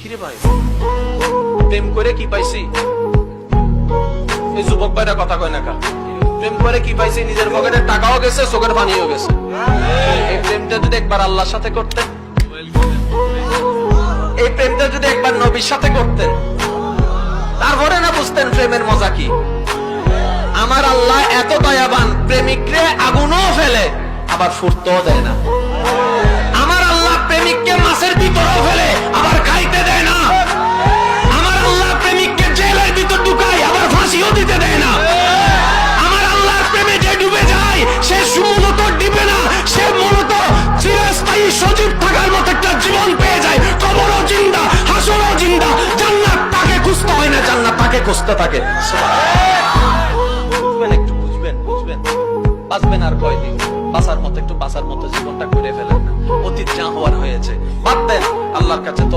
কিরে ভাই, প্রেম করে কি পাইছি? এই যুবক ভাইরা কথা কয় না কা? প্রেম করে কি পাইছি? নিজের পকেটে টাকাও গেছে, চোখের পানিও গেছে। এই প্রেমটা যদি একবার আল্লাহর সাথে করতেন, এই প্রেমটা যদি একবার নবীর সাথে করতেন, তারপরে না বুঝতেন প্রেমের মজা কি। আমার আল্লাহ এত দয়াবান, প্রেমিকরে আগুনও ফেলে আবার ফুটতেও দেয় না। আমার আল্লাহ প্রেমিককে মাছের ভিতরেও ফেলে আবার খাইতে দেয় না। আমার আল্লাহ প্রেমিককে জেলের ভিতর ঢুকায় আবার ফাঁসিও দিতে দেয় না। আমার আল্লাহর প্রেমে যে ডুবে যায় সে মূলত ডিবে না, সে মূলত চিরস্থায়ী সজীব থাকার মতো একটা জীবন পেয়ে যায়। কবরও জিন্দা, হাসরও জিন্দা। জান্নাত তাকে খুঁজতে হয় না, জান্নাত তাকে খুঁজতে থাকে। বুঝবেন, একটু বুঝবেন, বুঝবেন। বাঁচবেন আর কয়দিন? বাঁচার মতো একটু বাঁচার মতো জীবনটা করে ফেলেন না। অতীত যা হওয়ার হয়েছে বাদ দেন, আল্লাহর কাছে